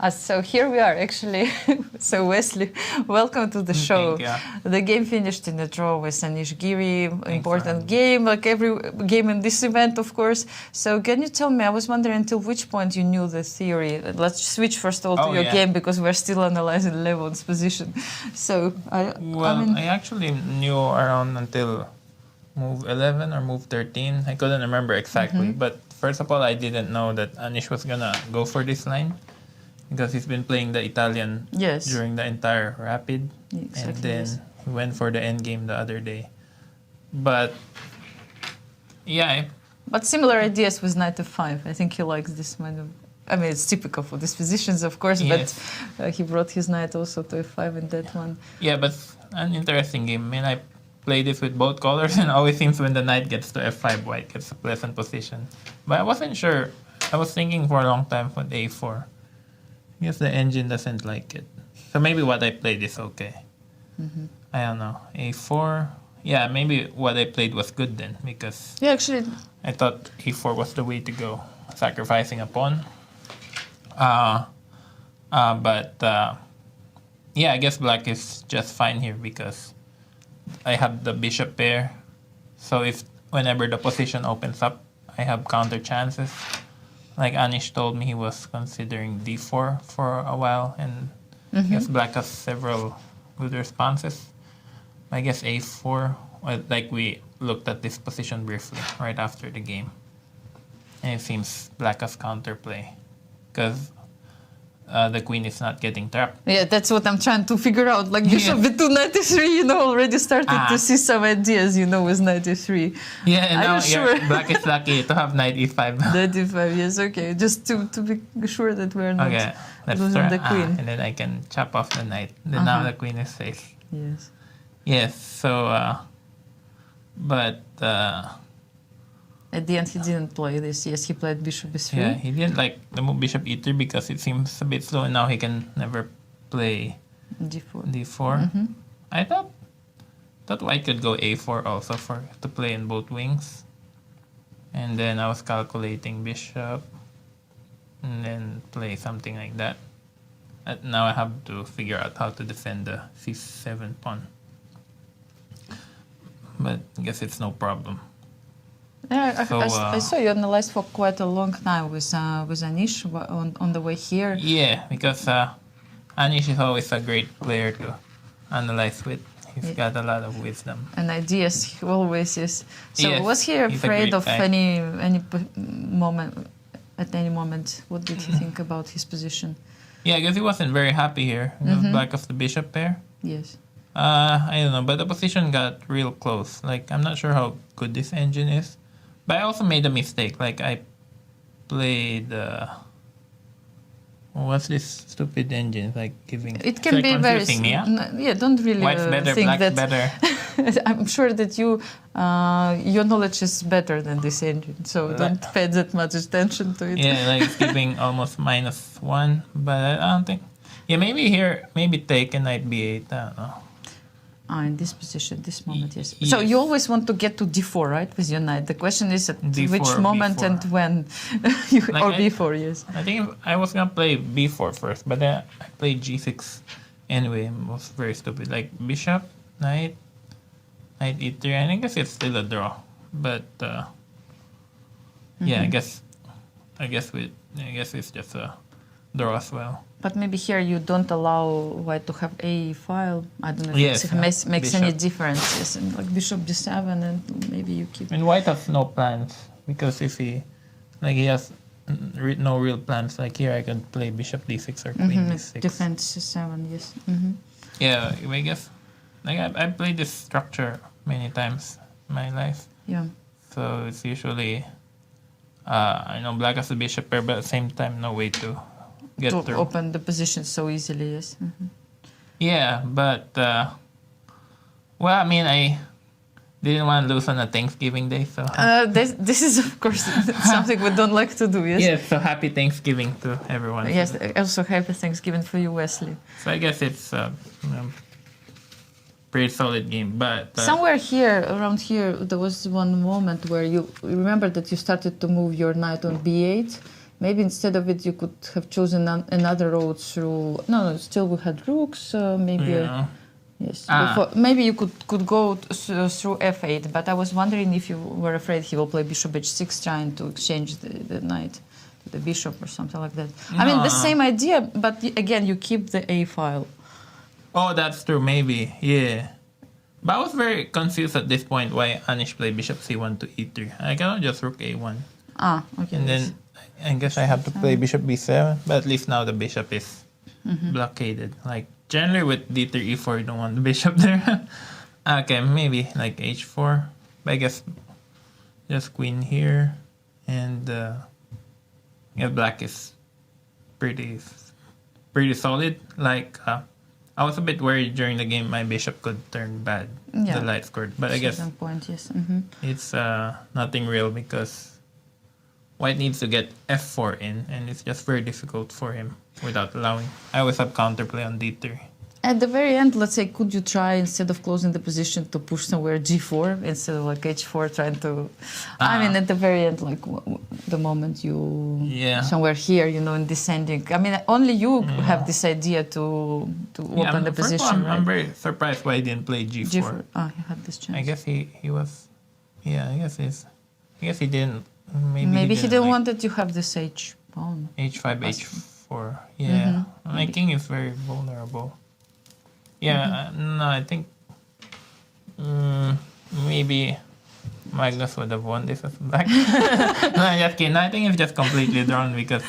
So here we are, actually. So Wesley, welcome to the show. The game finished in a draw with Giri. Important game, like every game in this event, of course. So can you tell me, I was wondering until which point you knew the theory. Let's switch first of all to your game, because we're still analyzing Levon's position. So I actually knew around until move 11 or move 13. I couldn't remember exactly. But first of all, I didn't know that Anish was gonna go for this line, because he's been playing the Italian during the entire rapid. And then he went for the end game the other day. But yeah. But similar ideas with knight f5. I think he likes this kind of... I mean, it's typical for these positions, of course, but he brought his knight also to f5 in that one. Yeah, but an interesting game. I mean, I play this with both colors, and it always seems when the knight gets to f5, white gets a pleasant position. But I wasn't sure. I was thinking for a long time for the a4. I guess the engine doesn't like it. So maybe what I played is okay. I don't know. a4. Yeah, maybe what I played was good then, because actually, I thought a4 was the way to go, sacrificing a pawn. Yeah, I guess black is just fine here because I have the bishop pair. So if whenever the position opens up, I have counter chances. Like Anish told me, he was considering d4 for a while, and I guess black has several good responses. I guess a4, like we looked at this position briefly right after the game. And it seems black has counterplay because the queen is not getting trapped. Yeah, that's what I'm trying to figure out. Like bishop b2, knight e3, already started to see some ideas, with knight e3. Yeah, and now black is lucky to have knight e5. Knight e5, yes, okay. Just to be sure that we're not losing the queen. And then I can chop off the knight. Then now the queen is safe. Yes. Yes, so, at the end, he didn't play this. Yes, he played bishop b3. Yeah, he didn't like the move bishop e3 because it seems a bit slow, and now he can never play d4. I thought white could go a4 also to play in both wings. And then I was calculating bishop, and then play something like that. Now I have to figure out how to defend the c7 pawn. But I guess it's no problem. Yeah, I saw you analyze for quite a long time with Anish on the way here. Yeah, because Anish is always a great player to analyze with. He's got a lot of wisdom. And ideas, he always is. So was he afraid of any moment, at any moment? What did he think about his position? Yeah, I guess he wasn't very happy here. Black of the bishop pair. Yes. I don't know, but the position got real close. Like, I'm not sure how good this engine is. But I also made a mistake. Like, I played... what's this stupid engine? Like, giving... It can be very... Yeah, don't really White's better, think black's that... better. I'm sure that your knowledge is better than this engine. So don't pay that much attention to it. Yeah, like, it's giving almost -1. But I don't think... Yeah, maybe here, maybe take and knight b8. I don't know. In this position, this moment, yes. So you always want to get to d4, right, with your knight. The question is at which moment b4. And when, or b4, yes. I think I was gonna play b4 first, but then I played g6 anyway. It was very stupid. Like bishop, knight e3. I guess it's still a draw, but yeah, I guess it's just a draw as well. But maybe here you don't allow white to have a file. I don't know if it makes any difference. Yes, and like bishop d7, and maybe you keep. And white has no plans, because if he has no real plans. Like here, I can play bishop d6 or queen d6. Defense c7, yes. Yeah, I guess like I played this structure many times in my life. Yeah. So it's usually I know black has a bishop pair, but at the same time, no way to get through. Open the position so easily, yes. Yeah, but well, I mean, I didn't want to lose on a Thanksgiving day, so this is of course something we don't like to do. Yes. Yes. So happy Thanksgiving to everyone. Yes. Also happy Thanksgiving for you, Wesley. So I guess it's pretty solid game, but somewhere here, around here, there was one moment where you remember that you started to move your knight on b8. maybe instead of it you could have chosen another road through. No, still we had rooks. Maybe. Yeah. Yes. Maybe you could go through f8, but I was wondering if you were afraid he will play bishop h6, trying to exchange the knight to the bishop or something like that. I mean, the same idea, but again, you keep the a file. Oh, that's true. Maybe, yeah. But I was very confused at this point why Anish played bishop c1 to e3. I cannot just rook a1. Ah, okay. And then I guess I have to play bishop b7, but at least now the bishop is blockaded. Like generally with d3 e4, you don't want the bishop there. Okay, maybe like h4. But I guess just queen here, and yeah, black is pretty solid. Like I was a bit worried during the game my bishop could turn bad. The light scored, but I guess point, yes. it's nothing real because white needs to get f4 in, and it's just very difficult for him without allowing. I always have counterplay on d3. At the very end, let's say, could you try, instead of closing the position, to push somewhere g4 instead of like h4, trying to... I mean, at the very end, like the moment you... Somewhere here, you know, in descending. I mean, only you have this idea to open the position, right? I'm very surprised why he didn't play g4. He had this chance. I guess he was... Yeah, I guess he didn't... Maybe he didn't want that you have this h pawn. h5, h4. Yeah. My king is very vulnerable. Yeah, no, I think maybe Magnus would have won this as black. No, I'm just kidding. I think it's just completely drawn because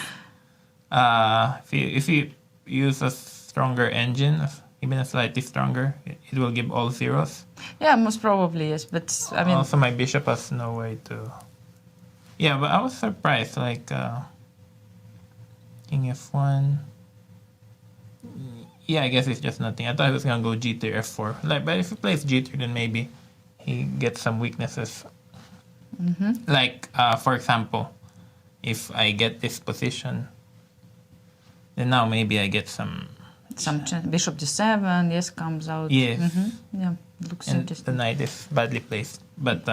if you use a stronger engine, even a slightly stronger, it will give all zeros. Yeah, most probably, yes. But I mean, also my bishop has no way to. Yeah, but I was surprised. Like king f1. Yeah, I guess it's just nothing. I thought he was gonna go g3, f4. Like, but if he plays g3, then maybe he gets some weaknesses. Like, for example, if I get this position, then now maybe I get some bishop d7. Yes, comes out. Yes. Yeah, looks and interesting. the knight is badly placed. But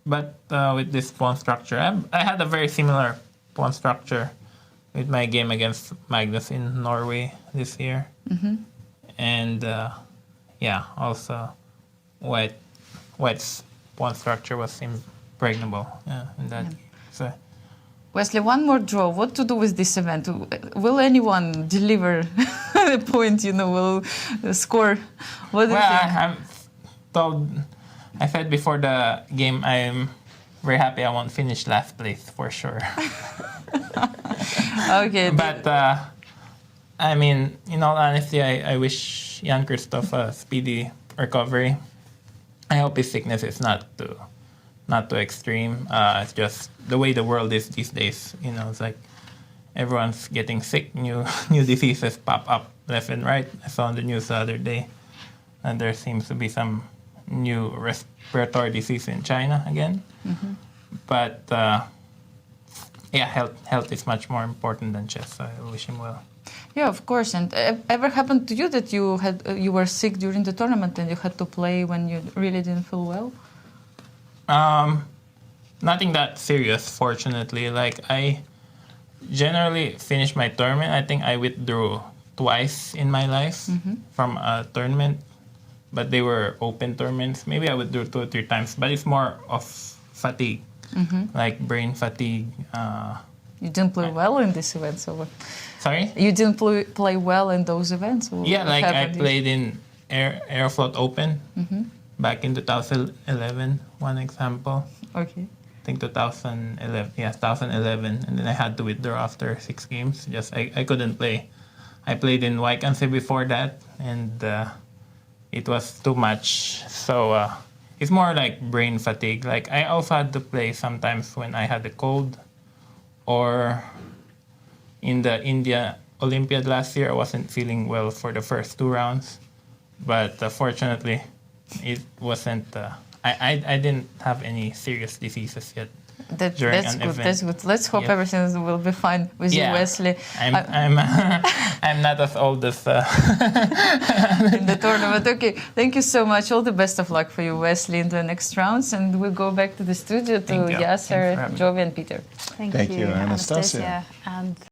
with this pawn structure, I had a very similar pawn structure with my game against Magnus in Norway this year. And yeah, also White's pawn structure was impregnable in that game. So, Wesley, one more draw. What to do with this event? Will anyone deliver a point, you know, will score? What do you think? I said before the game, I'm very happy I won't finish last place for sure. Okay. But I mean, in all honesty, I wish Jan Christoph a speedy recovery. I hope his sickness is not too extreme. It's just the way the world is these days. You know, it's like everyone's getting sick. New diseases pop up left and right. I saw on the news the other day, and there seems to be some new respiratory disease in China again. But yeah, health is much more important than chess. So I wish him well. Yeah, of course. And ever happened to you that you were sick during the tournament and you had to play when you really didn't feel well? Nothing that serious, fortunately. Like, I generally finish my tournament. I think I withdrew twice in my life from a tournament, but they were open tournaments. Maybe I withdrew 2 or 3 times, but it's more of fatigue, like brain fatigue. You didn't play well in this event, so what? Sorry? You didn't play well in those events? Yeah, like I played in Aeroflot Open back in 2011, one example. Okay. I think 2011, yeah, 2011. And then I had to withdraw after 6 games. Just I couldn't play. I played in Waikanse before that, and it was too much. So it's more like brain fatigue. Like, I also had to play sometimes when I had a cold, or in the India Olympiad last year, I wasn't feeling well for the first 2 rounds. But fortunately, it wasn't... I didn't have any serious diseases yet. That's good. Event. That's good. Let's hope everything will be fine with you, Wesley. I'm I'm not as old as in the tournament. Okay, thank you so much. All the best of luck for you, Wesley, in the next rounds. And we'll go back to the studio to Yasser, Jovi, and Peter. Thank you, Anastasiya. And